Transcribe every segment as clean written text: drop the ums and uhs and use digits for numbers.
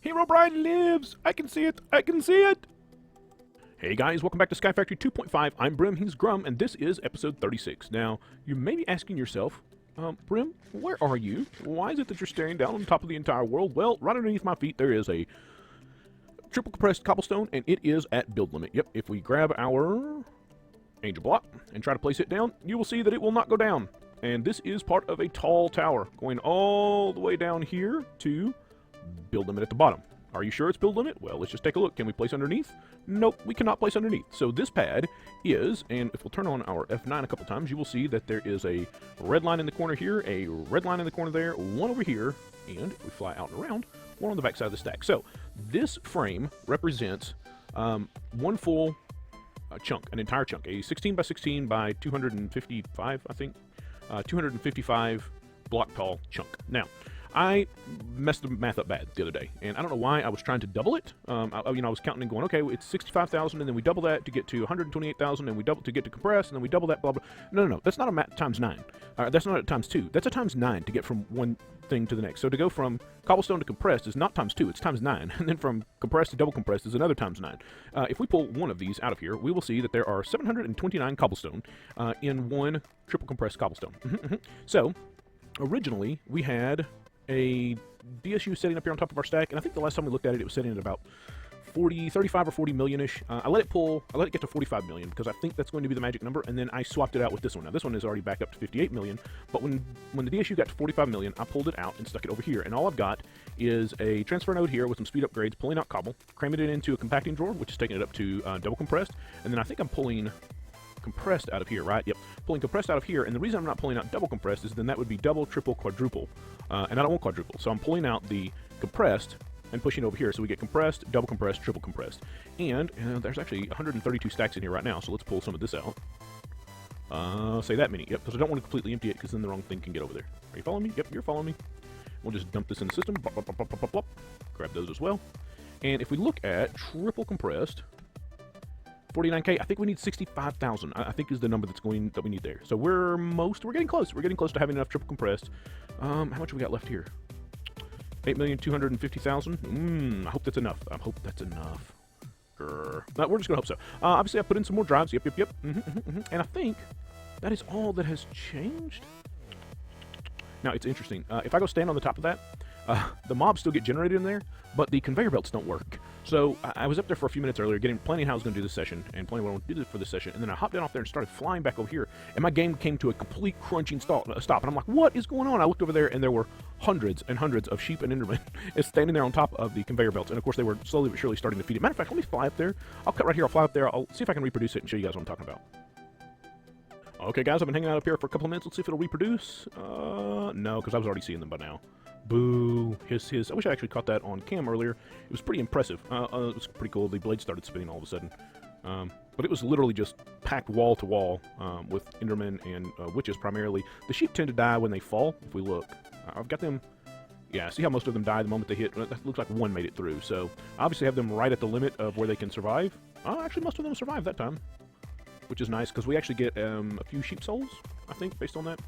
Herobrine lives! I can see it! I can see it! Hey guys, welcome back to Sky Factory 2.5. I'm Brim, he's Grum, and this is episode 36. Now, you may be asking yourself, Brim, where are you? Why is it that you're staring down on top of the entire world? Well, right underneath my feet there is a triple compressed cobblestone, and it is at build limit. Yep, if we grab our angel block and try to place it down, you will see that it will not go down. And this is part of a tall tower, going all the way down here to build limit at the bottom. Are you sure it's build limit? Well, let's just take a look. Can we place underneath? Nope, we cannot place underneath. So this pad is, and if we'll turn on our F9 a couple times, you will see that there is a red line in the corner here, a red line in the corner there, one over here, and if we fly out and around, one on the back side of the stack. So this frame represents one full chunk, an entire chunk, a 16 by 16 by 255, I think, 255 block tall chunk. Now, I messed the math up bad the other day, and I don't know why. I was trying to double it. I was counting and going, okay, it's 65,000, and then we double that to get to 128,000, and we double to get to compress, and then we double that, blah, blah. No, that's not a times 9. That's not a times 2. That's a times 9 to get from one thing to the next. So to go from cobblestone to compressed is not times 2, it's times 9. And then from compressed to double compressed is another times 9. If we pull one of these out of here, we will see that there are 729 cobblestone in one triple compressed cobblestone. So originally, we had a DSU setting up here on top of our stack, and I think the last time we looked at it, it was setting at about 35 or 40 million-ish. I let it get to 45 million, because I think that's going to be the magic number, and then I swapped it out with this one. Now, this one is already back up to 58 million, but when the DSU got to 45 million, I pulled it out and stuck it over here, and all I've got is a transfer node here with some speed upgrades, pulling out cobble, cramming it into a compacting drawer, which is taking it up to double compressed, and then I think I'm pulling compressed out of here, right? Yep, pulling compressed out of here, and the reason I'm not pulling out double compressed is then that would be double, triple, quadruple, and I don't want quadruple, so I'm pulling out the compressed and pushing over here, so we get compressed, double compressed, triple compressed, and there's actually 132 stacks in here right now, so let's pull some of this out. Say that many, yep, because I don't want to completely empty it, because then the wrong thing can get over there. Are you following me? Yep, you're following me. We'll just dump this in the system, blop, blop, blop, blop, blop, blop. Grab those as well, and if we look at triple compressed, 49K, I think we need 65,000, I think is the number that we need there. So we're getting close. We're getting close to having enough triple compressed. How much we got left here? 8,250,000. I hope that's enough. I hope that's enough. We're just gonna hope so. Obviously, I put in some more drives. Yep. And I think that is all that has changed. Now, it's interesting. If I go stand on the top of that, the mobs still get generated in there, but the conveyor belts don't work. So I was up there for a few minutes earlier, planning how I was going to do this session, and planning what I want to do for this session, and then I hopped down off there and started flying back over here, and my game came to a complete crunching stop, and I'm like, what is going on? I looked over there, and there were hundreds and hundreds of sheep and endermen standing there on top of the conveyor belts, and of course they were slowly but surely starting to feed it. Matter of fact, let me fly up there. I'll cut right here, I'll fly up there, I'll see if I can reproduce it and show you guys what I'm talking about. Okay, guys, I've been hanging out up here for a couple of minutes. Let's see if it'll reproduce. No, because I was already seeing them by now. Boo. Hiss. I wish I actually caught that on cam earlier. It was pretty impressive. It was pretty cool. The blade started spinning all of a sudden. But it was literally just packed wall to wall with endermen and witches primarily. The sheep tend to die when they fall, if we look. I've got them... Yeah, see how most of them die the moment they hit? That looks like one made it through. So, I obviously have them right at the limit of where they can survive. Actually, most of them survived that time, which is nice, because we actually get a few sheep souls, I think, based on that.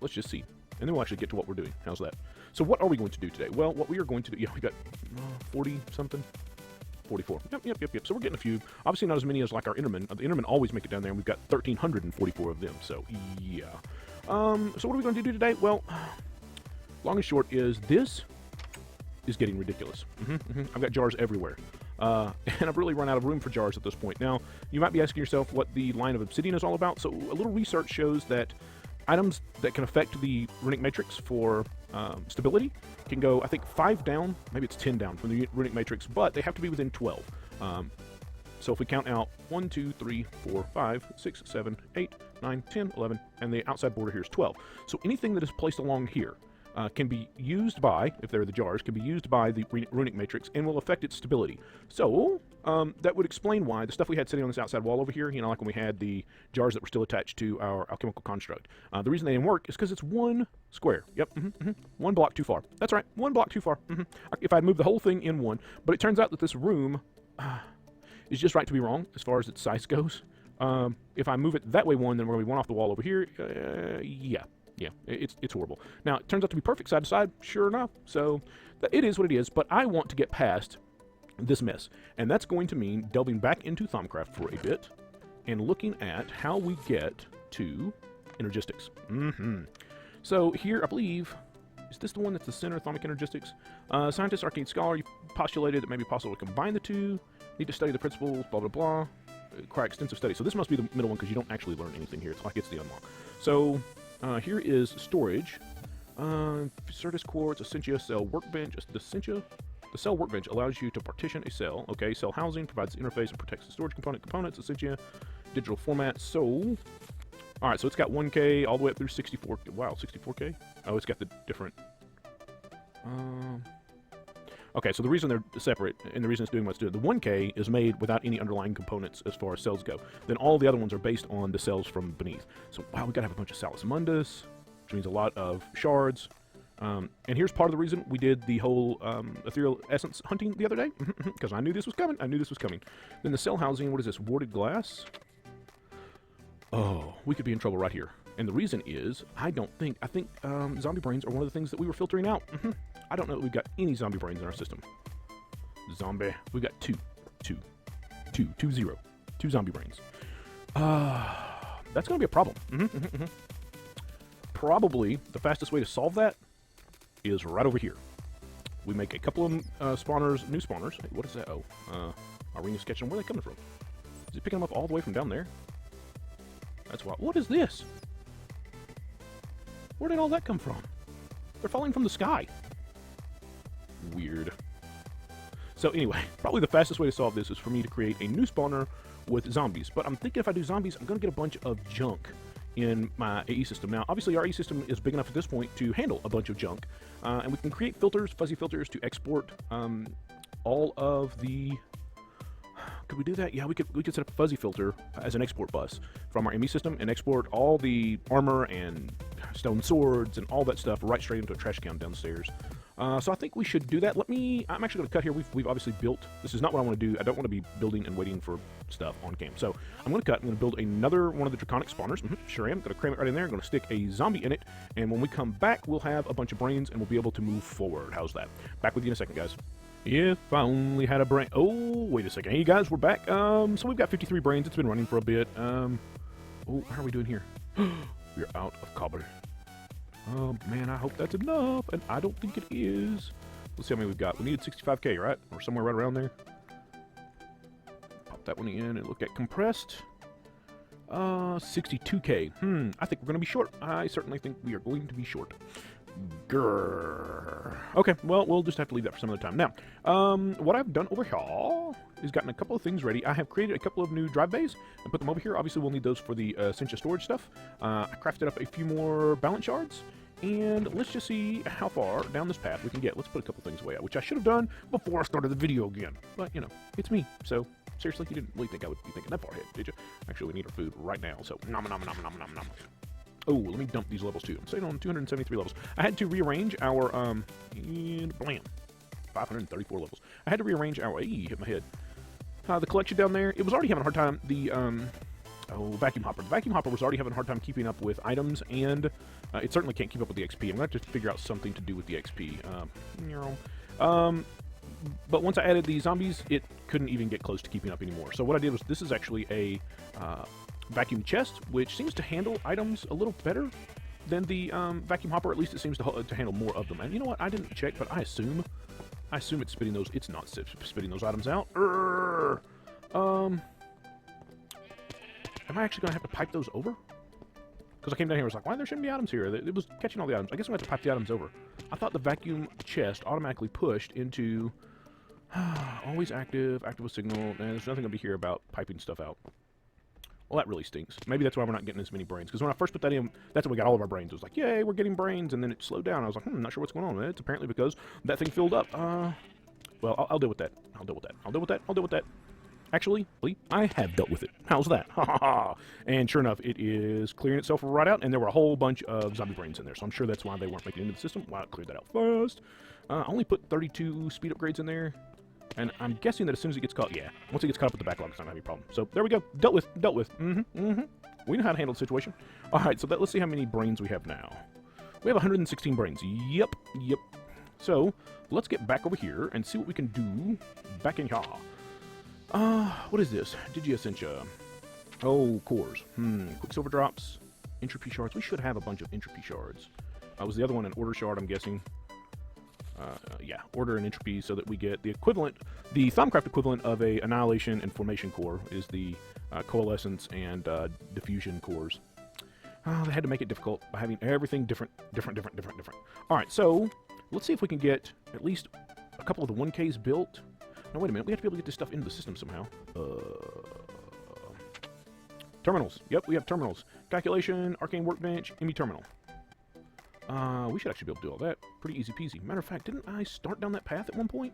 Let's just see. And then we'll actually get to what we're doing. How's that? So what are we going to do today? Well, what we are going to do... Yeah, we got 40-something. 44. Yep. So we're getting a few. Obviously not as many as like our endermen. The endermen always make it down there, and we've got 1,344 of them. So, yeah. So what are we going to do today? Well, long and short is this is getting ridiculous. I've got jars everywhere. And I've really run out of room for jars at this point. Now, you might be asking yourself what the line of obsidian is all about. So a little research shows that items that can affect the runic matrix for stability can go, I think, 5 down, maybe it's 10 down from the runic matrix, but they have to be within 12. So if we count out 1, 2, 3, 4, 5, 6, 7, 8, 9, 10, 11, and the outside border here is 12. So anything that is placed along here can be used by, if they're the jars, can be used by the runic matrix and will affect its stability. So, that would explain why the stuff we had sitting on this outside wall over here, you know, like when we had the jars that were still attached to our alchemical construct, the reason they didn't work is because it's one square. Yep, one block too far. That's right, one block too far. If I'd moved the whole thing in one, but it turns out that this room is just right to be wrong as far as its size goes. If I move it that way one, then we're going to be one off the wall over here. Yeah. Yeah, it's horrible. Now, it turns out to be perfect side to side, sure enough. So, it is what it is, but I want to get past this mess. And that's going to mean delving back into Thaumcraft for a bit and looking at how we get to Energistics. So here, I believe, is this the one that's the center of Thaumic Energistics? Scientist, arcane scholar, you postulated that it may be possible to combine the two. Need to study the principles, blah, blah, blah. Require extensive study. So this must be the middle one because you don't actually learn anything here. It's like it's the unlock. So here is storage. Certus Quartz, Essentia, Cell Workbench. The Cell Workbench allows you to partition a cell. Okay, cell housing provides the interface and protects the storage components. Essentia, digital format. So, all right, so it's got 1K all the way up through 64. Wow, 64K? Oh, it's got the different. Okay, so the reason they're separate and the reason it's doing what it's doing, the 1K is made without any underlying components as far as cells go. Then all the other ones are based on the cells from beneath. So, wow, we gotta have a bunch of Salus Mundus, which means a lot of shards. And here's part of the reason we did the whole ethereal essence hunting the other day, because I knew this was coming. Then the cell housing, what is this, warded glass? Oh, we could be in trouble right here. And the reason is, I think zombie brains are one of the things that we were filtering out. I don't know that we've got any zombie brains in our system. Zombie. We've got two zombie brains. That's going to be a problem. Probably the fastest way to solve that is right over here. We make a couple of spawners, new spawners. Hey, what is that? Oh, Arena's catching them. Where are they coming from? Is it picking them up all the way from down there? That's why. What is this? Where did all that come from? They're falling from the sky. Weird. So anyway, probably the fastest way to solve this is for me to create a new spawner with zombies. But I'm thinking if I do zombies, I'm going to get a bunch of junk in my AE system. Now, obviously, our AE system is big enough at this point to handle a bunch of junk. And we can create filters, fuzzy filters, to export all of the... Could we do that? Yeah, we could set up a fuzzy filter as an export bus from our ME system and export all the armor and stone swords and all that stuff right straight into a trash can downstairs. So I think we should do that. I'm actually going to cut here. We've obviously built. This is not what I want to do. I don't want to be building and waiting for stuff on game. So I'm going to cut. I'm going to build another one of the draconic spawners. Sure am. Going to cram it right in there. I'm going to stick a zombie in it. And when we come back, we'll have a bunch of brains and we'll be able to move forward. How's that? Back with you in a second, guys. If I only had a brain. Oh, wait a second. Hey, guys, we're back. So we've got 53 brains. It's been running for a bit. Oh, how are we doing here? We're out of cobble. Oh, man, I hope that's enough. And I don't think it is. Let's see how many we've got. We needed 65K, right? Or somewhere right around there. Pop that one in and look at compressed. 62K. I think we're going to be short. I certainly think we are going to be short. Grrr. Okay, well, we'll just have to leave that for some other time. Now, what I've done over here is gotten a couple of things ready. I have created a couple of new drive bays and put them over here. Obviously, we'll need those for the Essentia storage stuff. I crafted up a few more balance shards, and let's just see how far down this path we can get. Let's put a couple things away out, which I should have done before I started the video again. But, you know, it's me, so seriously, you didn't really think I would be thinking that far ahead, did you? Actually, we need our food right now, so nom nom nom nom nom nom. Oh, let me dump these levels too. I'm sitting on 273 levels. I had to rearrange our, and blam, 534 levels. I had to rearrange our, hit my head. The collection down there, it was already having a hard time. The, vacuum hopper. The vacuum hopper was already having a hard time keeping up with items, and it certainly can't keep up with the XP. I'm going to have to figure out something to do with the XP. But once I added the zombies, it couldn't even get close to keeping up anymore. So what I did was, this is actually a, vacuum chest, which seems to handle items a little better than the vacuum hopper. At least it seems to handle more of them. And you know what? I didn't check, but I assume it's spitting those. It's not spitting those items out. Am I actually gonna have to pipe those over? Because I came down here, I was like, why there shouldn't be items here? It was catching all the items. I guess I'm gonna have to pipe the items over. I thought the vacuum chest automatically pushed into always active with signal, and there's nothing gonna be here about piping stuff out. Well, that really stinks. Maybe that's why we're not getting as many brains. Because when I first put that in, that's when we got all of our brains. It was like, yay, we're getting brains. And then it slowed down. I was like, I'm not sure what's going on. It's apparently because that thing filled up. Well, I'll deal with that. I'll deal with that. Actually, I have dealt with it. How's that? Ha ha ha. And sure enough, it is clearing itself right out. And there were a whole bunch of zombie brains in there. So I'm sure that's why they weren't making it into the system. Wow, it cleared that out fast. I only put 32 speed upgrades in there. And I'm guessing that as soon as it gets caught, once it gets caught up with the backlog, it's not going to have any problem. So there we go. Dealt with. We know how to handle the situation. All right, so let's see how many brains we have now. We have 116 brains. Yep. So, let's get back over here and see what we can do back in here. What is this? Digi-Essentia. Oh, cores. Quicksilver drops. Entropy shards. We should have a bunch of entropy shards. Was the other one an order shard, I'm guessing? Yeah, order and entropy, so that we get the equivalent, the Thaumcraft equivalent of a annihilation and formation core is the coalescence and diffusion cores. They had to make it difficult by having everything different. All right, so let's see if we can get at least a couple of the 1Ks built. No, wait a minute. We have to be able to get this stuff into the system somehow. Terminals. Yep, we have terminals. Calculation, arcane workbench, ME terminal. We should actually be able to do all that. Pretty easy peasy. Matter of fact, didn't I start down that path at one point?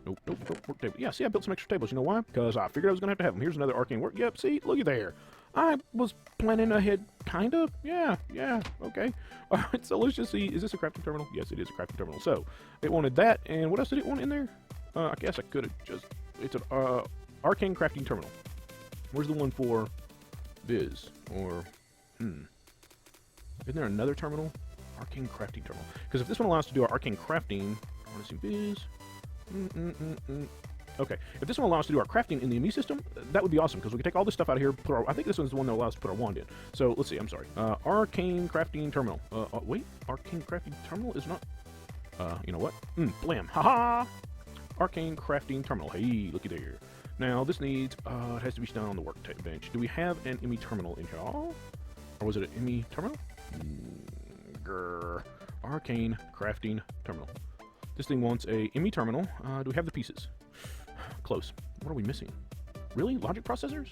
Nope. Work table. Yeah, see, I built some extra tables. You know why? Because I figured I was going to have them. Here's another arcane work. Yep, see? Looky there. I was planning ahead, kind of. Yeah, okay. All right, so let's just see. Is this a crafting terminal? Yes, it is a crafting terminal. So, it wanted that, and what else did it want in there? I guess I could have just... It's an arcane crafting terminal. Where's the one for Viz? Or, Isn't there another terminal? Arcane crafting terminal. Because if this one allows us to do our arcane crafting... I want to see Viz... Okay, if this one allows us to do our crafting in the ME system, that would be awesome, because we can take all this stuff out of here, put our, I think this one's the one that allows us to put our wand in. So, let's see, I'm sorry. Arcane crafting terminal. Wait, arcane crafting terminal is not... you know what? Blam. Haha! Arcane crafting terminal. Hey, looky there. Now, this needs, it has to be done on the workbench. Do we have an ME terminal in here? Or was it an ME terminal? Grr. Arcane crafting terminal. This thing wants a ME terminal. Do we have the pieces? Close. What are we missing? Really? Logic processors?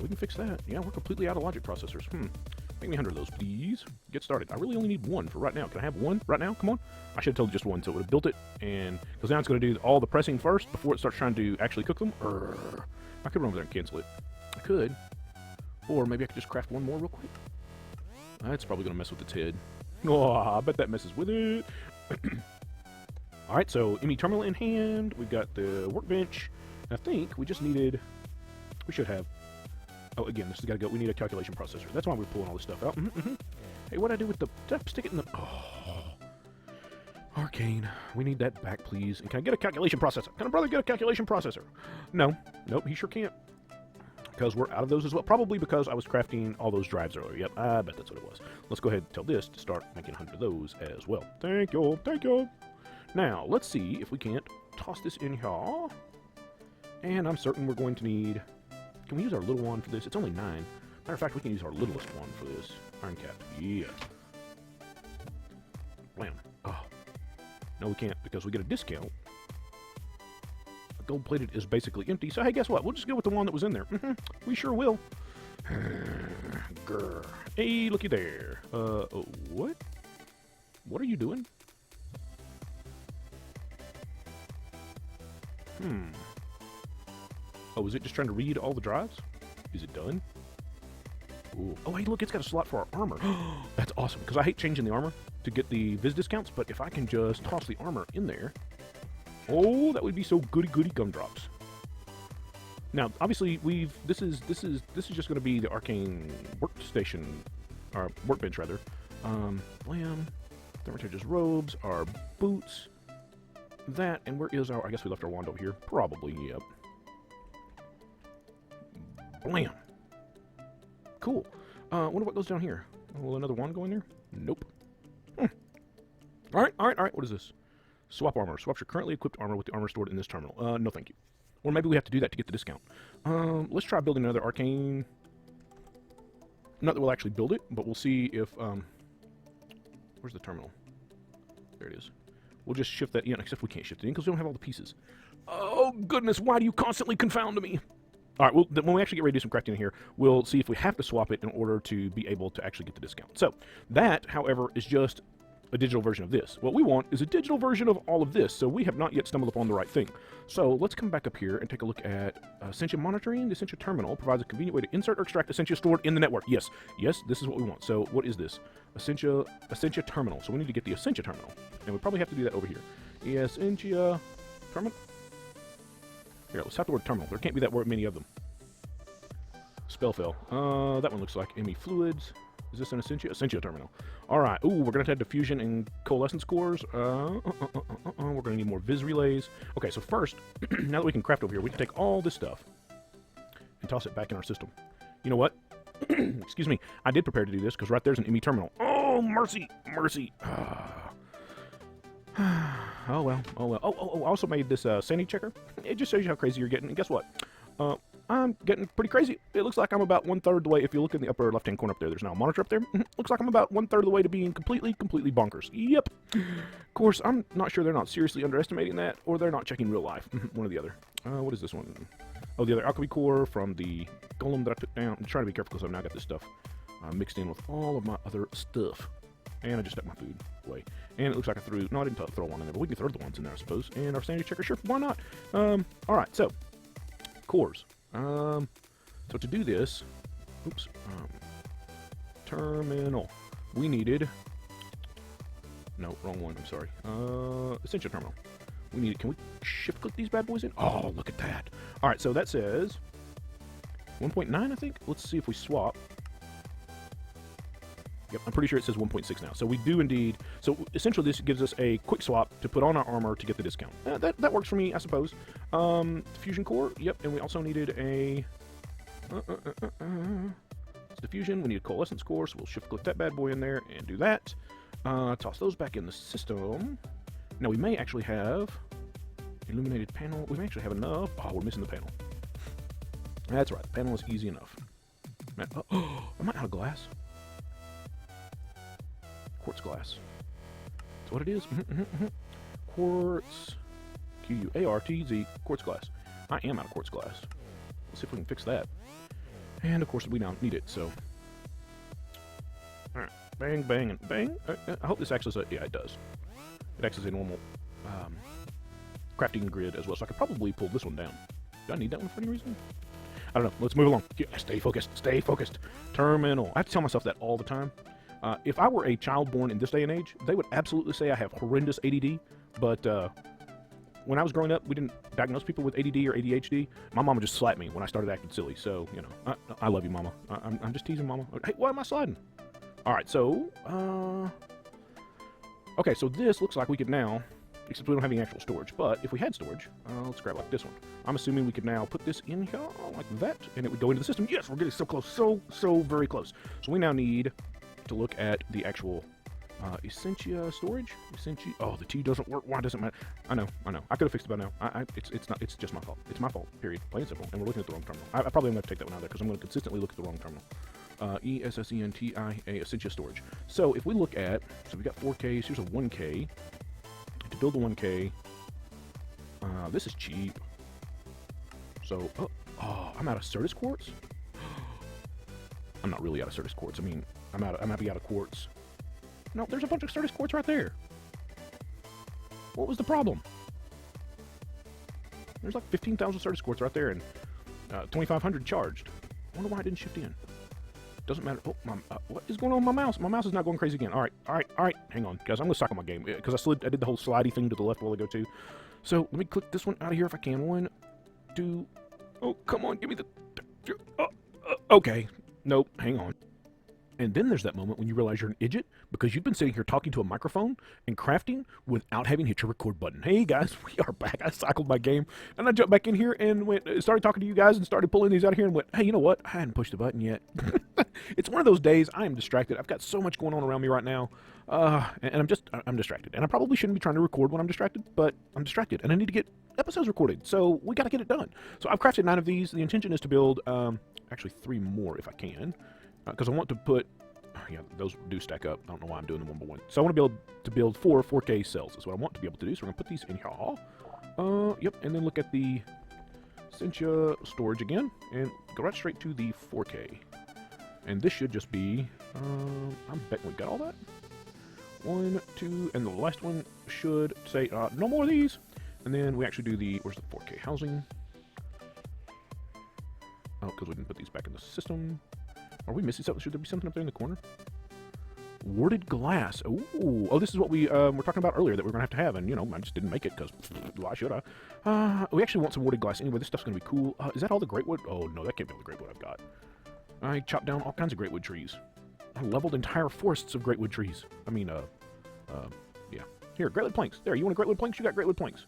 We can fix that. Yeah, we're completely out of logic processors. Make me 100 of those, please. Get started. I really only need one for right now. Can I have one right now? Come on. I should have told you just one, so it would have built it, and because now it's going to do all the pressing first before it starts trying to actually cook them. I could run over there and cancel it. I could. Or maybe I could just craft one more real quick. That's probably going to mess with its head. Oh, I bet that messes with it. Alright, so ME terminal in hand. We've got the workbench. I think we just needed... We should have... Oh, again, this has got to go. We need a calculation processor. That's why we're pulling all this stuff out. Hey, what'd I do with the... Did I stick it in the... Oh. Arcane. We need that back, please. And can I get a calculation processor? Can a brother get a calculation processor? No. Nope, he sure can't. Because we're out of those as well. Probably because I was crafting all those drives earlier. Yep, I bet that's what it was. Let's go ahead and tell this to start making 100 of those as well. Thank you. Now, let's see if we can't toss this in here. And I'm certain we're going to need... Can we use our little wand for this? It's only 9. Matter of fact, we can use our littlest wand for this. Iron cap. Yeah. Blam. Oh. No, we can't because we get a discount. Gold-plated is basically empty. So, hey, guess what? We'll just go with the one that was in there. We sure will. Grr. Hey, looky there. What? What are you doing? Oh, is it just trying to read all the drives? Is it done? Ooh. Oh, hey, look, it's got a slot for our armor. That's awesome, because I hate changing the armor to get the Viz discounts, but if I can just toss the armor in there... Oh, that would be so goody-goody gumdrops. Now, obviously, this is just going to be the arcane workstation, or workbench, rather. Blam. Thermitage's robes, our boots... That, and where is our... I guess we left our wand over here. Probably, yep. Blam! Cool. Wonder what goes down here. Will another wand go in there? Nope. Alright. What is this? Swap armor. Swaps your currently equipped armor with the armor stored in this terminal. No thank you. Or maybe we have to do that to get the discount. Let's try building another arcane... Not that we'll actually build it, but we'll see if... Where's the terminal? There it is. We'll just shift that in, except we can't shift it in because we don't have all the pieces. Oh, goodness, why do you constantly confound me? All right, well, when we actually get ready to do some crafting in here, we'll see if we have to swap it in order to be able to actually get the discount. So, that, however, is just a digital version of this. What we want is a digital version of all of this, so we have not yet stumbled upon the right thing. So, let's come back up here and take a look at Essentia monitoring. The Essentia terminal provides a convenient way to insert or extract Essentia stored in the network. Yes, this is what we want. So, what is this? Essentia terminal. So, we need to get the Essentia terminal. And we probably have to do that over here. Essentia terminal. Here, let's have the word terminal. There can't be that word many of them. Spell fell. That one looks like ME fluids. Is this an Essentia? Essentia terminal. All right. Ooh, we're going to have diffusion and coalescence cores. We're going to need more vis relays. Okay, so first, now that we can craft over here, we can take all this stuff and toss it back in our system. You know what? Excuse me. I did prepare to do this because right there's an ME terminal. Oh, mercy. Mercy. Oh, well. Oh, well. Oh, I also made this sanity checker. It just shows you how crazy you're getting. And guess what? I'm getting pretty crazy. It looks like I'm about 1/3 the way. If you look in the upper left-hand corner up there, there's now a monitor up there. Looks like I'm about 1/3 of the way to being completely bonkers. Yep. Of course, I'm not sure they're not seriously underestimating that, or they're not checking real life. One or the other. What is this one? Oh, the other alchemy core from the golem that I took down. I'm trying to be careful because I've now got this stuff mixed in with all of my other stuff. And I just stuck my food away. And it looks like I threw... No, I didn't throw one in there, but we can throw the ones in there, I suppose. And our sanity checker, sure, why not? Alright, so, cores. So to do this... Oops. Terminal. We needed... No, wrong one, I'm sorry. Essential terminal. We needed... Can we shift-click these bad boys in? Oh, look at that. Alright, so that says... 1.9, I think? Let's see if we swap. Yep, I'm pretty sure it says 1.6 now. So we do indeed. So essentially, this gives us a quick swap to put on our armor to get the discount. That works for me, I suppose. Diffusion core. Yep, and we also needed a diffusion. We need a coalescence core, so we'll shift-click that bad boy in there and do that. Toss those back in the system. Now we may actually have illuminated panel. We may actually have enough. Oh, we're missing the panel. That's right. The panel is easy enough. Oh, am I out of glass? Quartz glass. That's what it is. Quartz. Q-U-A-R-T-Z. Quartz glass. I am out of quartz glass. Let's see if we can fix that. And of course we now need it, so. Alright. Bang, bang, and bang. I hope this acts as a... Yeah, it does. It acts as a normal crafting grid as well, so I could probably pull this one down. Do I need that one for any reason? I don't know. Let's move along. Yeah, stay focused. Stay focused. Terminal. I have to tell myself that all the time. If I were a child born in this day and age, they would absolutely say I have horrendous ADD, but when I was growing up, we didn't diagnose people with ADD or ADHD. My mama just slapped me when I started acting silly, so, you know, I love you, Mama. I'm just teasing, Mama. Hey, why am I sliding? Alright, so, okay, so this looks like we could now, except we don't have any actual storage, but if we had storage, let's grab like this one. I'm assuming we could now put this in here, like that, and it would go into the system. Yes, we're getting so close, so very close. So we now need to look at the actual Essentia storage. Essentia. Oh, the T doesn't work. Why doesn't it matter? I know. I could have fixed it by now. It's just my fault. It's my fault. Period. Plain and simple. And we're looking at the wrong terminal. I probably am going to take that one out of there because I'm going to consistently look at the wrong terminal. E-S-S-E-N-T-I-A Essentia storage. So if we look at, so we got 4Ks. Here's a 1K. To build the 1K, this is cheap. So, I'm out of Certus quartz. I'm not really out of Certus quartz. I mean, I might be out of quartz. No, there's a bunch of Certus quartz right there. What was the problem? There's like 15,000 Certus quartz right there and 2,500 charged. I wonder why I didn't shift in. Doesn't matter. Oh, what is going on with my mouse? My mouse is not going crazy again. All right. Hang on, guys. I'm going to cycle my game because I did the whole slidey thing to the left while I go to. So let me click this one out of here if I can. 1, 2. Oh, come on. Give me the... okay. Nope. Hang on. And then there's that moment when you realize you're an idiot because you've been sitting here talking to a microphone and crafting without having hit your record button. Hey guys, we are back. I cycled my game and I jumped back in here and started talking to you guys and started pulling these out of here and went, hey, you know what? I hadn't pushed the button yet. It's one of those days I am distracted. I've got so much going on around me right now. And I'm distracted. And I probably shouldn't be trying to record when I'm distracted, but I'm distracted and I need to get episodes recorded. So we got to get it done. So I've crafted 9 of these. The intention is to build actually 3 more if I can. Because I want to put, yeah, those do stack up. I don't know why I'm doing them one by one. So I want to be able to build 4 4K cells. That's what I want to be able to do. So we're going to put these in here. Yep, and then look at the Essentia storage again, and go right straight to the 4K. And this should just be, I'm betting we got all that. 1, 2, and the last one should say, no more of these. And then we actually do the, where's the 4K housing? Oh, because we didn't put these back in the system. Are we missing something? Should there be something up there in the corner? Warded glass. Ooh. Oh, this is what we were talking about earlier that we're going to have. And, you know, I just didn't make it because why should I? We actually want some warded glass. Anyway, this stuff's going to be cool. Is that all the great wood? Oh, no, that can't be all the great wood I've got. I chopped down all kinds of great wood trees. I leveled entire forests of greatwood trees. I mean, yeah. Here, greatwood planks. There, you want a greatwood planks? You got greatwood planks.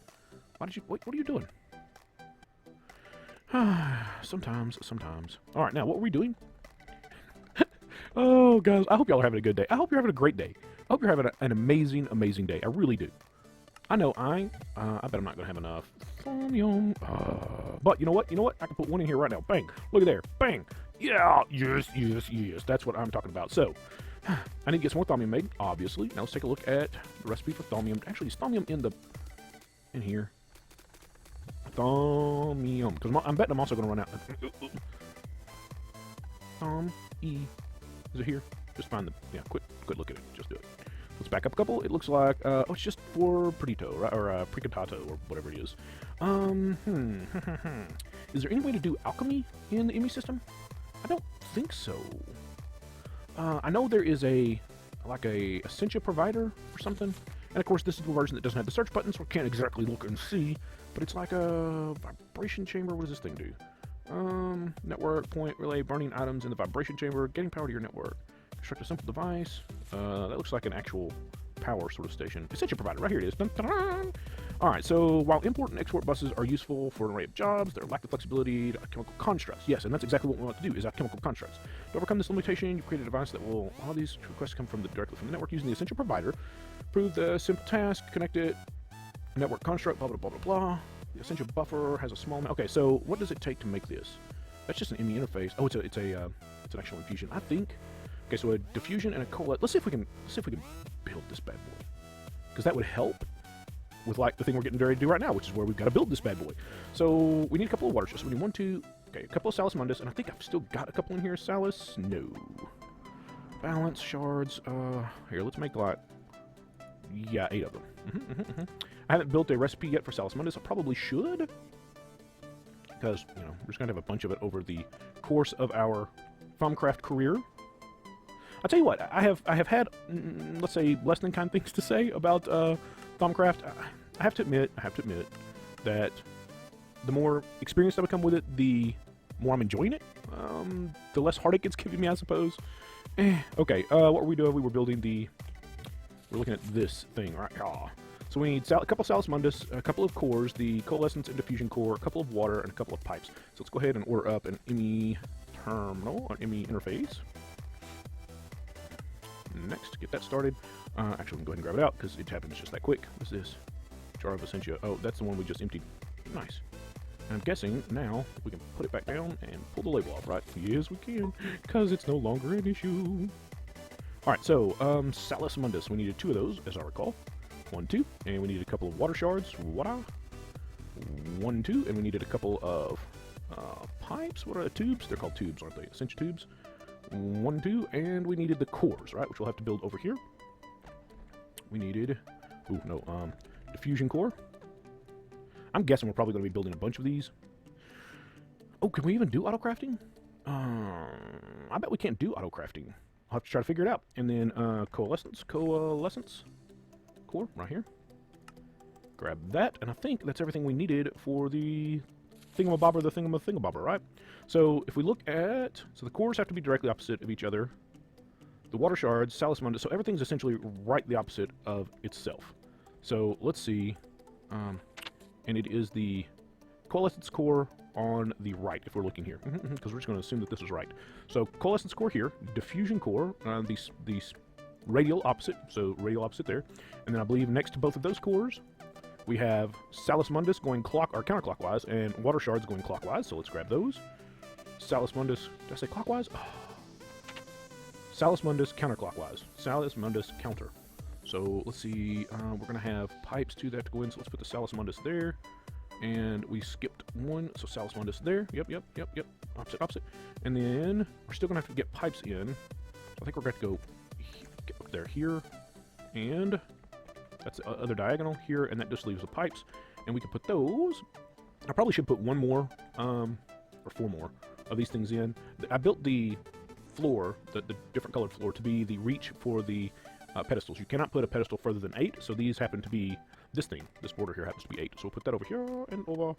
Why did you, what are you doing? Sometimes. All right, now, what were we doing? Oh, guys, I hope y'all are having a good day. I hope you're having a great day. I hope you're having an amazing, amazing day. I really do. I know I bet I'm not going to have enough. But you know what? I can put one in here right now. Bang. Look at there. Bang. Yeah. Yes. That's what I'm talking about. So, I need to get some more thaumium made, obviously. Now let's take a look at the recipe for thaumium. Actually, is thaumium in here? Thaumium. Because I'm betting I'm also going to run out. Is it here? Just find the, yeah, quit look at it. Just do it. Let's back up a couple. It looks like, oh, it's just for Perdito, right? Or Precantato, or whatever it is. Is there any way to do alchemy in the ME system? I don't think so. I know there is like a Essentia provider or something. And of course, this is the version that doesn't have the search button, so I can't exactly look and see. But it's like a vibration chamber. What does this thing do? Network, point, relay, burning items in the vibration chamber, getting power to your network. Construct a simple device. That looks like an actual power sort of station. Essentia provider, right here it is. Dun, dun, dun. All right, so while import and export buses are useful for an array of jobs, they lack the flexibility to chemical constructs. Yes, and that's exactly what we want to do, is chemical constructs. To overcome this limitation, you create a device that will allow these requests to come directly from the network using the Essentia provider. Prove the simple task, connect it, network construct, blah, blah, blah, blah, blah. The Essentia buffer has a small amount. Okay, so what does it take to make this? That's just an ME interface. Oh, it's an actual infusion, I think. Okay, so a diffusion and a coalescence. Let's see if we can build this bad boy, because that would help with like the thing we're getting ready to do right now, which is where we've got to build this bad boy. So we need a couple of water shards. So we need 1, 2, okay, a couple of Salus Mundus, and I think I've still got a couple in here. Salus, no. Balance shards. Here, let's make like, yeah, 8 of them. I haven't built a recipe yet for Salus Mundus. I probably should, because we're just gonna have a bunch of it over the course of our Thaumcraft career. I'll tell you what, I have had, let's say, less than kind things to say about Thaumcraft. I have to admit that the more experience I become with it, the more I'm enjoying it. The less heartache it's giving me, I suppose. Okay, what were we doing? We were building we're looking at this thing, right? So we need a couple of Salus Mundus, a couple of cores, the coalescence and diffusion core, a couple of water, and a couple of pipes. So let's go ahead and order up an ME terminal, an ME interface. Next, get that started. Actually, we can go ahead and grab it out because it happens just that quick. What's this? Jar of Essentia. Oh, that's the one we just emptied. Nice. And I'm guessing now we can put it back down and pull the label off, right? Yes, we can, because it's no longer an issue. All right, so Salus Mundus. We needed 2 of those, as I recall. 1, 2, and we needed a couple of water shards. Voila. 1, 2, and we needed a couple of pipes. What are the tubes? They're called tubes, aren't they? Essentia tubes. 1, 2, and we needed the cores, right, which we'll have to build over here. We needed, diffusion core. I'm guessing we're probably going to be building a bunch of these. Oh, can we even do auto crafting? I bet we can't do auto crafting. I'll have to try to figure it out. And then coalescence core right here. Grab that, and I think that's everything we needed for the thingamabobber, right? So if we look at, so the cores have to be directly opposite of each other. The water shards, Salus Mundus, so everything's essentially right the opposite of itself. So let's see, and it is the coalescence core on the right if we're looking here, because we're just going to assume that this is right. So coalescence core here, diffusion core, these radial opposite, so radial opposite there, and then I believe next to both of those cores, we have Salus Mundus going counterclockwise, and water shards going clockwise, so let's grab those. Salus Mundus, did I say clockwise? Oh. Salus Mundus counterclockwise. Salus Mundus counter. So let's see, we're going to have pipes too that have to go in, so let's put the Salus Mundus there. And we skipped one, so Salus Mundus there. Yep. Opposite. And then we're still going to have to get pipes in. I think we're going to go get up there here. And that's the other diagonal here, and that just leaves the pipes. And we can put those. I probably should put 1 more, or 4 more of these things in. I built the floor, the different colored floor, to be the reach for the pedestals. You cannot put a pedestal further than 8, so these happen to be, this border here happens to be 8. So we'll put that over here and over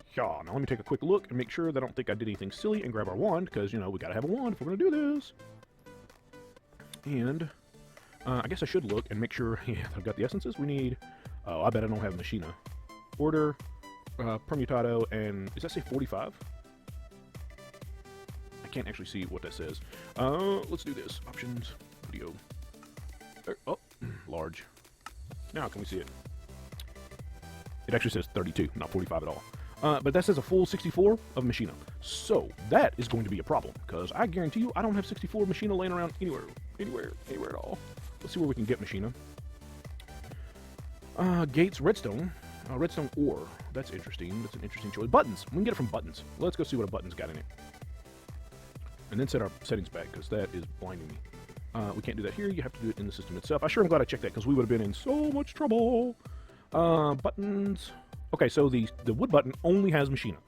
here. Now let me take a quick look and make sure that I don't think I did anything silly and grab our wand, because, we gotta have a wand if we're gonna do this. And I guess I should look and make sure yeah, I've got the essences. We need... Oh, I bet I don't have Machina. Order, Permutado, and... Does that say 45? I can't actually see what that says. Let's do this. Options, video. Oh, large. Now can we see it? It actually says 32, not 45 at all. But that says a full 64 of Machina. So that is going to be a problem, because I guarantee you I don't have 64 Machina laying around anywhere at all. Let's see where we can get Machina. Gates, redstone. Redstone ore. That's interesting. That's an interesting choice. Buttons. We can get it from buttons. Let's go see what a button's got in it. And then set our settings back, because that is blinding me. We can't do that here. You have to do it in the system itself. I sure am glad I checked that, because we would have been in so much trouble. Buttons. Okay, so the wood button only has Machina.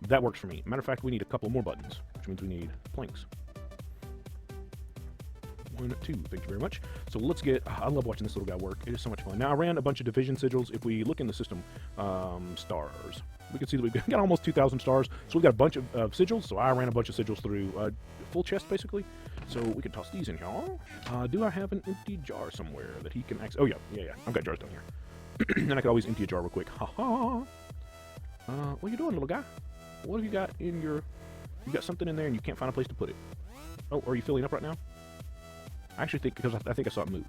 That works for me. Matter of fact, we need a couple more buttons, which means we need planks. 1, 2. Thank you very much. So let's get... I love watching this little guy work. It is so much fun. Now, I ran a bunch of division sigils. If we look in the system, stars, we can see that we've got almost 2,000 stars. So we've got a bunch of sigils. So I ran a bunch of sigils through full chest, basically. So we can toss these in here. Do I have an empty jar somewhere that he can access? Oh, yeah. I've got jars down here. And I could always empty a jar real quick. Ha-ha. What are you doing, little guy? What have you got in your... You got something in there and you can't find a place to put it. Oh, are you filling up right now? I actually think, because I think I saw it move.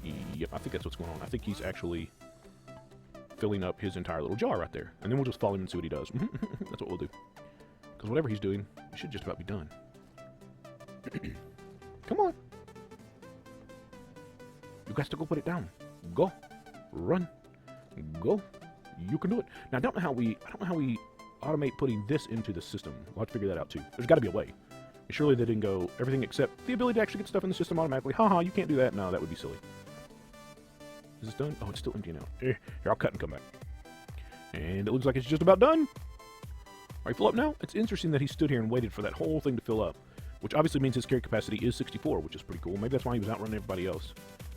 Yep, I think that's what's going on. I think he's actually filling up his entire little jar right there. And then we'll just follow him and see what he does. That's what we'll do. Because whatever he's doing, it should just about be done. Come on. You got to go put it down. Go. Run. Go. You can do it. Now I don't know how we automate putting this into the system. We'll have to figure that out too. There's got to be a way. And surely they didn't go everything except the ability to actually get stuff in the system automatically. Haha, you can't do that. No, that would be silly. Is this done? Oh, it's still empty now. Here, I'll cut and come back. And it looks like it's just about done. Are you full up now? It's interesting that he stood here and waited for that whole thing to fill up, which obviously means his carry capacity is 64, which is pretty cool. Maybe that's why he was outrunning everybody else.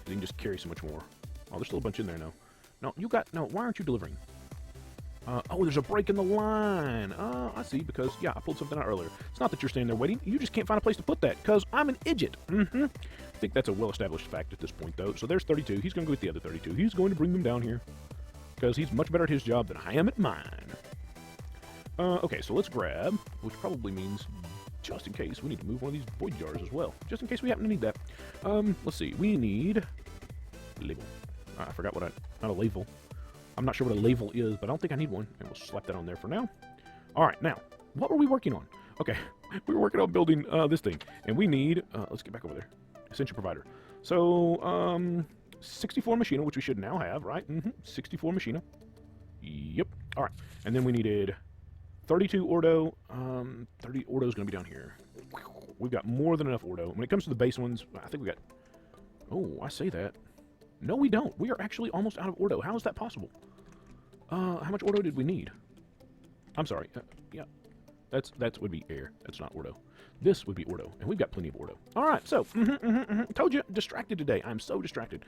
He can just carry so much more. Oh, there's still a bunch in there now. No, why aren't you delivering? Oh, there's a break in the line. I see, because, yeah, I pulled something out earlier. It's not that you're standing there waiting. You just can't find a place to put that, because I'm an idiot. I think that's a well-established fact at this point, though. So there's 32. He's going to go get the other 32. He's going to bring them down here, because he's much better at his job than I am at mine. Okay, so let's grab, which probably means, just in case, we need to move one of these void jars as well. Just in case we happen to need that. Let's see. We need... label. I forgot what not a label. I'm not sure what a label is, but I don't think I need one. And we'll slap that on there for now. All right, now, what were we working on? Okay, we were working on building this thing. And we need, let's get back over there. Essential provider. So, 64 Machina, which we should now have, right? 64 Machina. Yep. All right. And then we needed 32 Ordo. 30 Ordo is going to be down here. We've got more than enough Ordo. When it comes to the base ones, I think we got... Oh, I say that. No, we don't. We are actually almost out of Ordo. How is that possible? How much Ordo did we need? I'm sorry. Yeah. That would be air. That's not Ordo. This would be Ordo. And we've got plenty of Ordo. All right. So, told you, distracted today. I'm so distracted.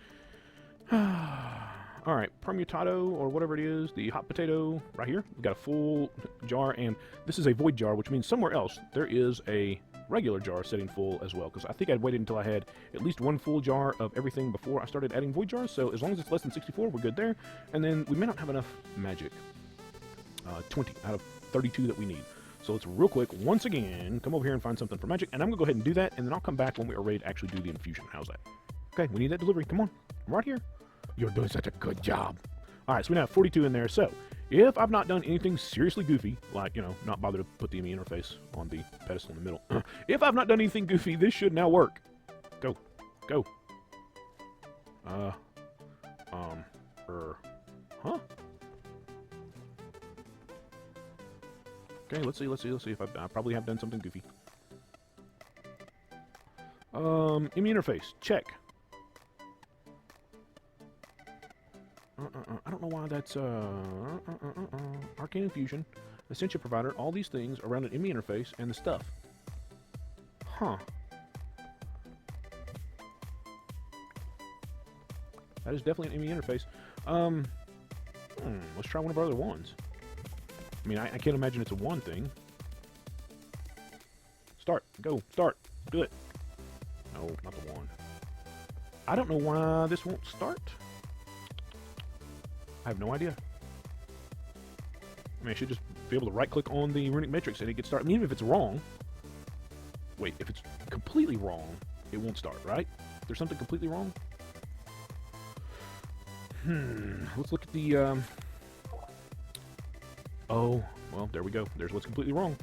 All right. Permutado, or whatever it is, the hot potato right here. We've got a full jar, and this is a void jar, which means somewhere else there is a regular jar sitting full as well, because I think I'd waited until I had at least one full jar of everything before I started adding void jars. So as long as it's less than 64, we're good there. And then we may not have enough magic. 20 out of 32 that we need. So let's real quick, once again, come over here and find something for magic, and I'm gonna go ahead and do that, and then I'll come back when we are ready to actually do the infusion. How's that? Okay, we need that delivery. Come on, I'm right here. You're doing such a good job. All right, so we now have 42 in there. So if I've not done anything seriously goofy, like, you know, not bother to put the ME interface on the pedestal in the middle. If I've not done anything goofy, this should now work. Go. Go. Huh? Okay, let's see if I probably have done something goofy. ME interface, check. I don't know why that's, Arcane Infusion, Essential Provider, all these things around an ME interface and the stuff. Huh. That is definitely an ME interface. Let's try one of our other ones. I mean, I can't imagine it's a one thing. Start. Go. Start. Do it. No, not the one. I don't know why this won't start. I have no idea. I mean, I should just be able to right-click on the runic matrix and it gets started. I mean, even if it's wrong. Wait, if it's completely wrong, it won't start, right? There's something completely wrong? Let's look at the, Oh, well, there we go. There's what's completely wrong.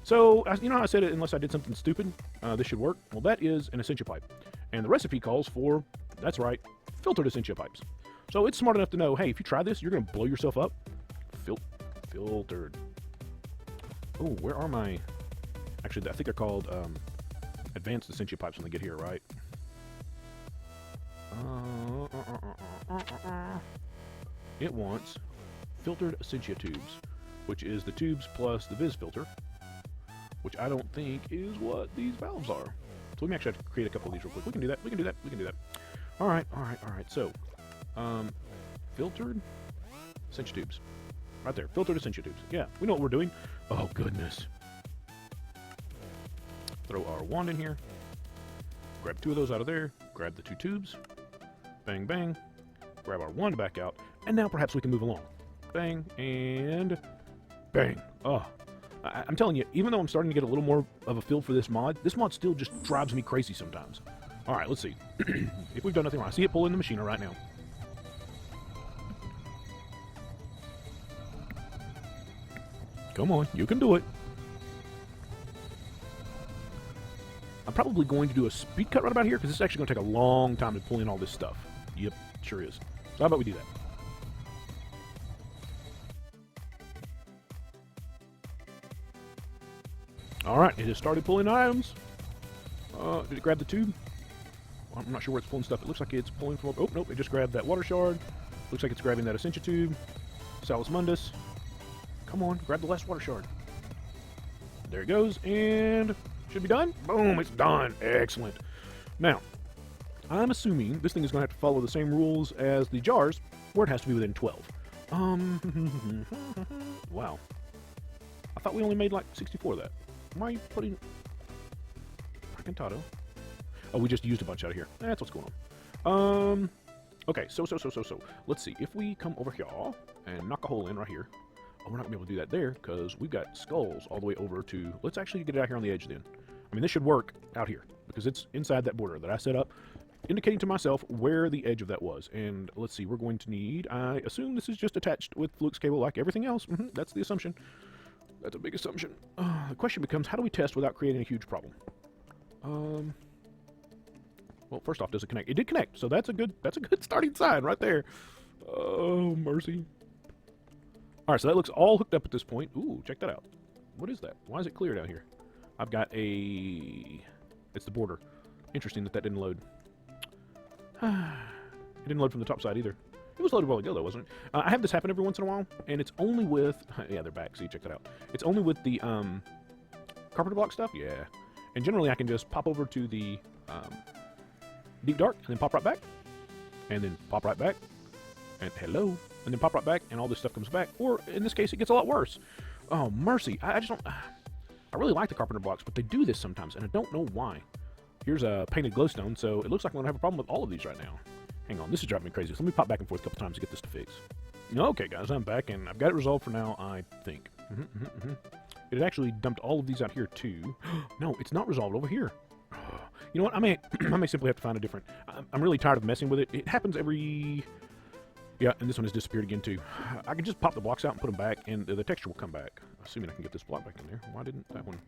So, you know how I said it, unless I did something stupid, this should work? Well, that is an Essentia pipe. And the recipe calls for, that's right, filtered Essentia pipes. So it's smart enough to know, hey, if you try this, you're going to blow yourself up. Filtered. Oh, where are my... Actually, I think they're called advanced Essentia pipes when they get here, right? It wants filtered Essentia tubes, which is the tubes plus the vis filter, which I don't think is what these valves are. So we may actually have to create a couple of these real quick. We can do that. We can do that. We can do that. All right. All right. All right. So, filtered Essentia tubes. Right there. Filtered Essentia tubes. Yeah, we know what we're doing. Oh, goodness. Throw our wand in here. Grab 2 of those out of there. Grab the 2 tubes. Bang, bang. Grab our wand back out. And now perhaps we can move along. Bang, and bang. Oh, I'm telling you, even though I'm starting to get a little more of a feel for this mod still just drives me crazy sometimes. All right, let's see. If we've done nothing wrong. I see it pulling the machine right now. Come on, you can do it. I'm probably going to do a speed cut right about here because it's actually going to take a long time to pull in all this stuff. Yep, sure is. So how about we do that? Alright, it has started pulling items. Did it grab the tube? Well, I'm not sure where it's pulling stuff. It looks like it's pulling from... Oh, nope, it just grabbed that water shard. Looks like it's grabbing that Essentia tube. Salus Mundus. Come on, grab the last water shard. There it goes, and... should be done? Boom, it's done. Excellent. Now, I'm assuming this thing is going to have to follow the same rules as the jars, where it has to be within 12. Wow. I thought we only made like 64 of that. Why are you putting... Pacentato? Oh, we just used a bunch out of here. That's what's going on. Okay, so. Let's see. If we come over here and knock a hole in right here. Oh, we're not going to be able to do that there because we've got skulls all the way over to... Let's actually get it out here on the edge then. I mean, this should work out here because it's inside that border that I set up, indicating to myself where the edge of that was. And let's see, we're going to need... I assume this is just attached with flux cable like everything else. That's the assumption. That's a big assumption. The question becomes, how do we test without creating a huge problem? Well, first off, does it connect? It did connect, so that's a good starting sign right there. Oh, mercy. All right, so that looks all hooked up at this point. Ooh, check that out. What is that? Why is it clear down here? I've got a... It's the border. Interesting that didn't load. It didn't load from the top side either. It was loaded a while ago, though, wasn't it? I have this happen every once in a while, and it's only with... Yeah, they're back. See, check that out. It's only with the carpenter block stuff. Yeah. And generally, I can just pop over to the deep dark, and then pop right back, and then pop right back, and hello, and then pop right back, and all this stuff comes back. Or, in this case, it gets a lot worse. Oh, mercy. I just don't... I really like the carpenter blocks, but they do this sometimes, and I don't know why. Here's a painted glowstone, so it looks like I'm going to have a problem with all of these right now. Hang on, this is driving me crazy. So let me pop back and forth a couple times to get this to fix. Okay, guys, I'm back, and I've got it resolved for now, I think. It had actually dumped all of these out here, too. No, it's not resolved over here. You know what? I may simply have to find a different... I'm really tired of messing with it. It happens every... Yeah, and this one has disappeared again, too. I can just pop the blocks out and put them back, and the texture will come back. Assuming I can get this block back in there. Why didn't that one...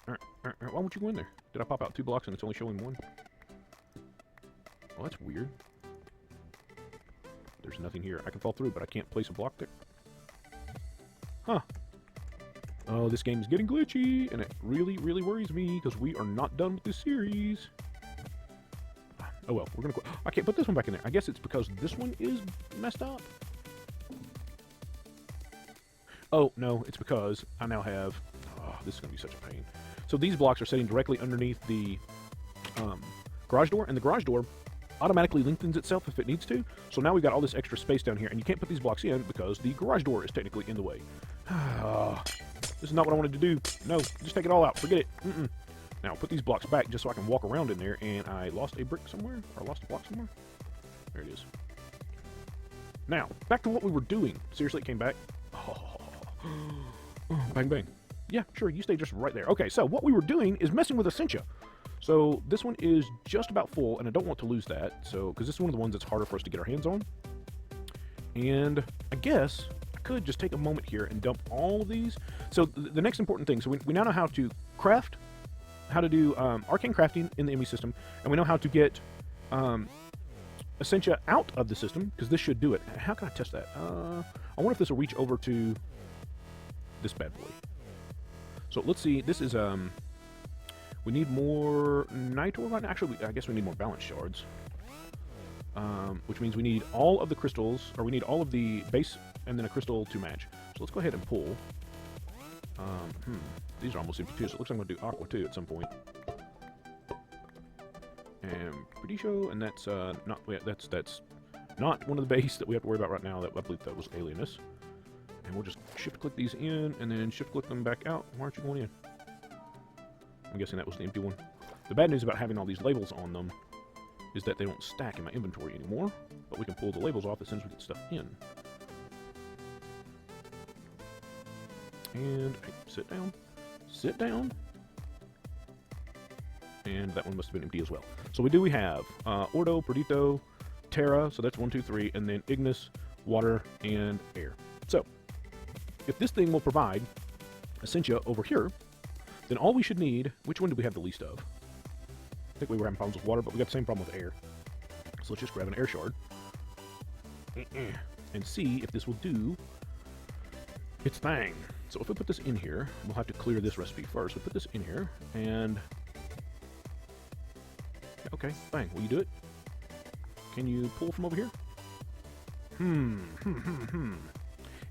All right. Why won't you go in there? Did I pop out 2 blocks and it's only showing 1? Well, that's weird. There's nothing here. I can fall through, but I can't place a block there. Huh. Oh, this game is getting glitchy, and it really, really worries me, because we are not done with this series. Oh well, we're gonna... I can't put this one back in there. I guess it's because this one is messed up. Oh, no, it's because I now have... Oh, this is gonna be such a pain. So these blocks are sitting directly underneath the garage door, and the garage door automatically lengthens itself if it needs to. So now we've got all this extra space down here, and you can't put these blocks in because the garage door is technically in the way. This is not what I wanted to do. No, just take it all out. Forget it. Now, I'll put these blocks back just so I can walk around in there, and I lost a brick somewhere, or lost a block somewhere. There it is. Now, back to what we were doing. Seriously, it came back. Oh, bang, bang. Yeah, sure, you stay just right there. Okay, so what we were doing is messing with Essentia. So this one is just about full, and I don't want to lose that, so because this is one of the ones that's harder for us to get our hands on. And I guess I could just take a moment here and dump all of these. So the next important thing, so we now know how to craft, how to do arcane crafting in the ME system, and we know how to get Essentia out of the system, because this should do it. How can I test that? I wonder if this will reach over to this bad boy. So let's see, this is, we need more nitro right now. Actually, I guess we need more balance shards. Which means we need all of the crystals, or we need all of the base and then a crystal to match. So let's go ahead and pull. These are almost empty too, so it looks like I'm going to do aqua too at some point. And pretty sure, and that's not, that's not one of the base that we have to worry about right now. That I believe that was alienness. And we'll just shift click these in, and then shift click them back out. Why aren't you going in? I'm guessing that was the empty one. The bad news about having all these labels on them is that they don't stack in my inventory anymore, but we can pull the labels off as soon as we get stuff in. And hey, sit down, sit down. And that one must have been empty as well. So we have Ordo, Perdito, Terra, so that's 1, 2, 3, and then Ignis, Water, and Air. So, if this thing will provide Essentia over here, then all we should need, which one do we have the least of? I think we were having problems with water, but we got the same problem with air. So let's just grab an air shard and see if this will do its thing. So if we put this in here, we'll have to clear this recipe first. We put this in here, and okay, bang. Will you do it? Can you pull from over here?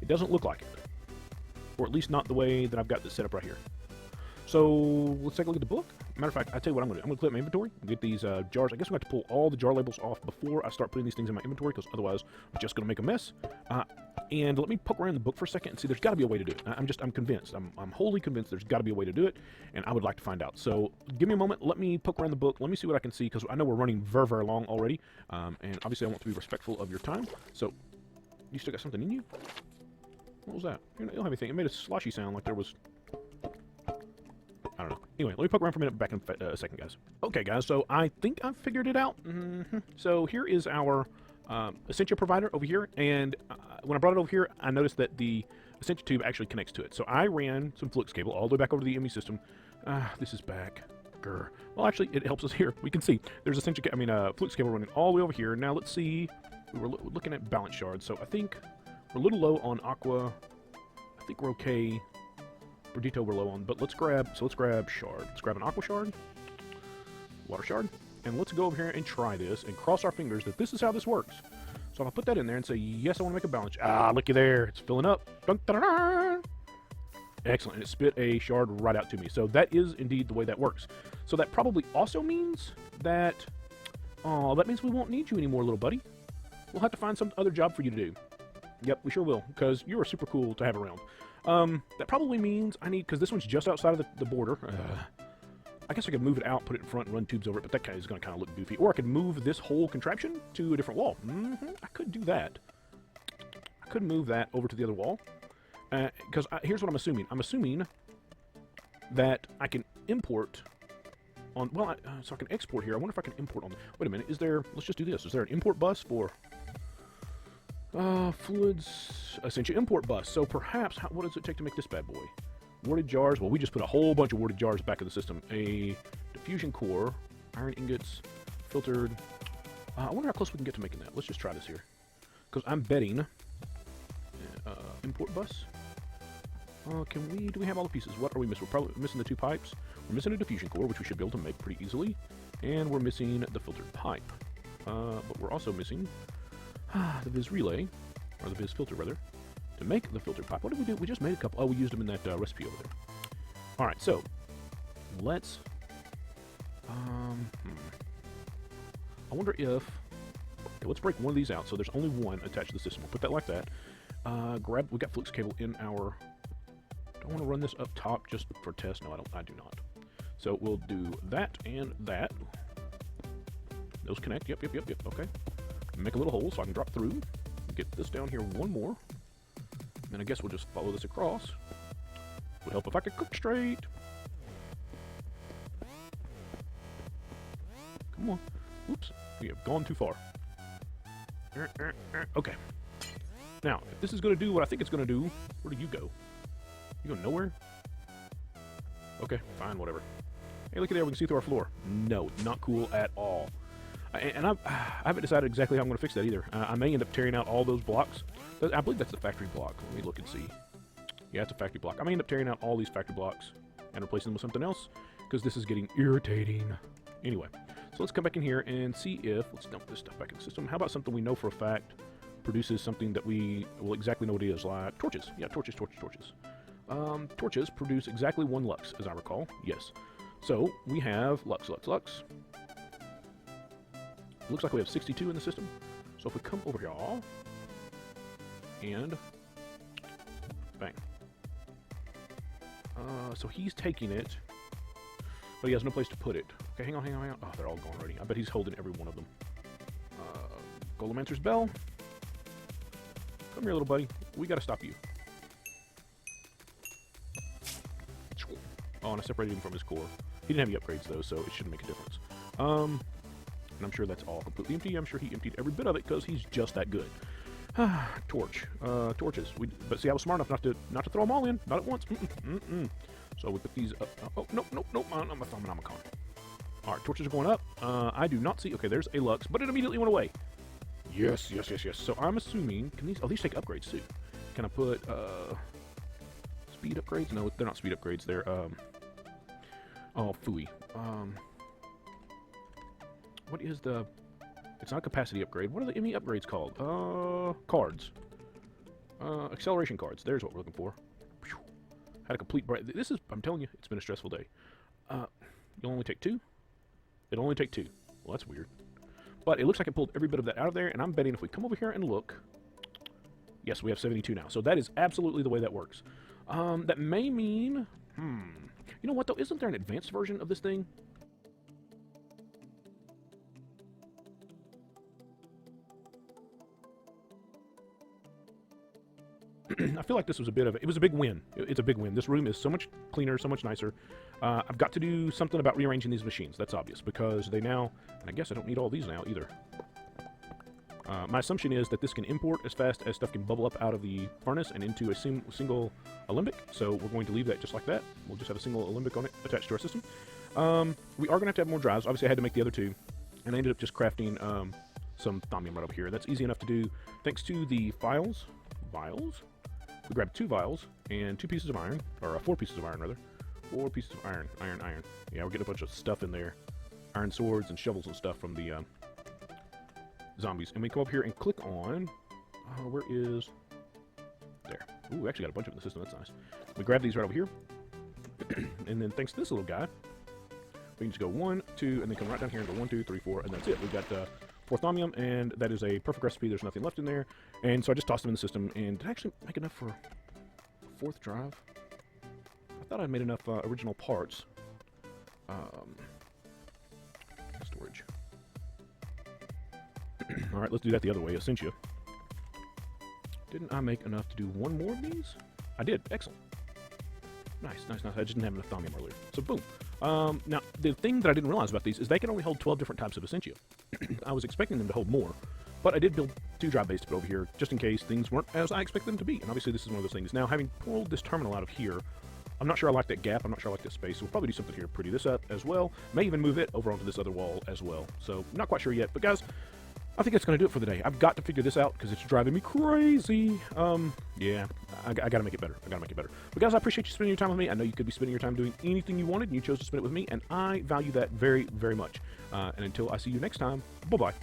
It doesn't look like it, or at least not the way that I've got this set up right here. So let's take a look at the book. Matter of fact, I tell you what I'm going to do. I'm going to clear my inventory, get these jars. I guess we have to pull all the jar labels off before I start putting these things in my inventory, because otherwise I'm just going to make a mess. And let me poke around the book for a second and see. There's got to be a way to do it. I'm convinced. I'm wholly convinced there's got to be a way to do it, and I would like to find out. So give me a moment. Let me poke around the book. Let me see what I can see, because I know we're running very, very long already. And obviously I want to be respectful of your time. So you still got something in you? What was that? You don't have anything. It made a sloshy sound like there was... I don't know. Anyway, let me poke around for a minute. Back in a second, guys. Okay, guys, so I think I've figured it out. So here is our Essentia provider over here, and when I brought it over here, I noticed that the Essentia tube actually connects to it. So I ran some flux cable all the way back over to the ME system. This is back. Grr. Well, actually, it helps us here. We can see there's Essentia, flux cable running all the way over here. Now let's see. We were looking at balance shards, so I think we're a little low on aqua. I think we're okay. Perdito we're low on, but let's grab shard. Let's grab an aqua shard, water shard, and let's go over here and try this and cross our fingers that this is how this works. So if I put that in there and say, yes, I want to make a balance. Looky there. It's filling up. Dun, dun, dun, dun. Excellent. And it spit a shard right out to me. So that is indeed the way that works. So that probably also means that, that means we won't need you anymore, little buddy. We'll have to find some other job for you to do. Yep, we sure will, because you are super cool to have around. That probably means I need, because this one's just outside of the border. I guess I could move it out, put it in front, and run tubes over it, but that is going to kind of look goofy. Or I could move this whole contraption to a different wall. I could do that. I could move that over to the other wall. Because here's what I'm assuming. I'm assuming that I can import on, well, so I can export here. I wonder if I can import on, wait a minute, is there, let's just do this. Is there an import bus for... fluids, Essentia import bus. So perhaps, what does it take to make this bad boy? Warded jars. Well, we just put a whole bunch of warded jars back in the system. A diffusion core, iron ingots, filtered. I wonder how close we can get to making that. Let's just try this here, because I'm betting import bus. Do we have all the pieces? What are we missing? We're probably missing the 2 pipes. We're missing a diffusion core, which we should be able to make pretty easily, and we're missing the filtered pipe. But we're also missing the Viz relay, or the Viz filter rather, to make the filter pipe. What did we do? We just made a couple. Oh, we used them in that recipe over there. Alright, so let's I wonder if, okay, let's break one of these out so there's only one attached to the system. We'll put that like that. We got flux cable in our, do I want to run this up top just for test? No, I do not. So we'll do that and that. Those connect. Yep. Okay. Make a little hole so I can drop through. Get this down here one more. And I guess we'll just follow this across. Would help if I could cook straight. Come on. Oops. We have gone too far. Okay. Now, if this is going to do what I think it's going to do, where do you go? You go nowhere? Okay, fine, whatever. Hey, look at there. We can see through our floor. No, not cool at all. And I haven't decided exactly how I'm going to fix that either. I may end up tearing out all those blocks. I believe that's the factory block. Let me look and see. Yeah, it's a factory block. I may end up tearing out all these factory blocks and replacing them with something else because this is getting irritating. Anyway, so let's come back in here and see if, let's dump this stuff back in the system. How about something we know for a fact produces something that we will exactly know what it is, like torches. Yeah, torches. Torches produce exactly 1 lux, as I recall. Yes. So we have lux. Looks like we have 62 in the system. So if we come over here, and bang. So he's taking it, but he has no place to put it. Okay, hang on. Oh, they're all gone already. I bet he's holding every one of them. Golemancer's Bell. Come here, little buddy. We gotta stop you. Oh, and I separated him from his core. He didn't have any upgrades, though, so it shouldn't make a difference. And I'm sure that's all completely empty. I'm sure he emptied every bit of it because he's just that good. Torches. But see, I was smart enough not to throw them all in. Not at once. So we put these up. Oh, nope. I'm a Thaumic. All right, torches are going up. I do not see. Okay, there's a lux, but it immediately went away. Yes. So I'm assuming, can these take upgrades too? Can I put speed upgrades? No, they're not speed upgrades. They're oh, phooey. What is the? It's not a capacity upgrade. What are the ME upgrades called? Cards. Acceleration cards. There's what we're looking for. Had a complete break. This is, I'm telling you, it's been a stressful day. You'll only take 2? It'll only take 2. Well, that's weird. But it looks like it pulled every bit of that out of there, and I'm betting if we come over here and look, yes, we have 72 now. So that is absolutely the way that works. That may mean, you know what though? Isn't there an advanced version of this thing? I feel like this was it was a big win. It's a big win. This room is so much cleaner, so much nicer. I've got to do something about rearranging these machines. That's obvious, because they now, and I guess I don't need all these now either. My assumption is that this can import as fast as stuff can bubble up out of the furnace and into a single alembic, so we're going to leave that just like that. We'll just have a single alembic on it attached to our system. We are going to have more drives. Obviously, I had to make the other 2, and I ended up just crafting some thaumium right over here. That's easy enough to do thanks to the vials. We grabbed 2 vials and 2 pieces of iron, or 4 pieces of iron rather. 4 pieces of iron. Yeah, we're getting a bunch of stuff in there. Iron swords and shovels and stuff from the zombies. And we come up here and click on, where is, there. Ooh, we actually got a bunch of them in the system, that's nice. We grab these right over here. And then thanks to this little guy, we can just go 1, 2, and then come right down here and go 1, 2, 3, 4, and that's it. We've got 4 thaumium, and that is a perfect recipe. There's nothing left in there. And so I just tossed them in the system, and did I actually make enough for a 4th drive? I thought I made enough original parts. Storage. Alright, let's do that the other way. Essentia. Didn't I make enough to do 1 more of these? I did. Excellent. Nice. I just didn't have enough thaumium earlier. So boom. Now, the thing that I didn't realize about these is they can only hold 12 different types of essentia. I was expecting them to hold more, but I did build 2 drive bays to put over here just in case things weren't as I expected them to be. And obviously this is one of those things. Now, having pulled this terminal out of here, I'm not sure I like that gap. I'm not sure I like that space. So we'll probably do something here to pretty this up as well. May even move it over onto this other wall as well. So not quite sure yet. But guys, I think that's going to do it for the day. I've got to figure this out because it's driving me crazy. Yeah, I got to make it better. But guys, I appreciate you spending your time with me. I know you could be spending your time doing anything you wanted, and you chose to spend it with me, and I value that very, very much. And until I see you next time, bye-bye.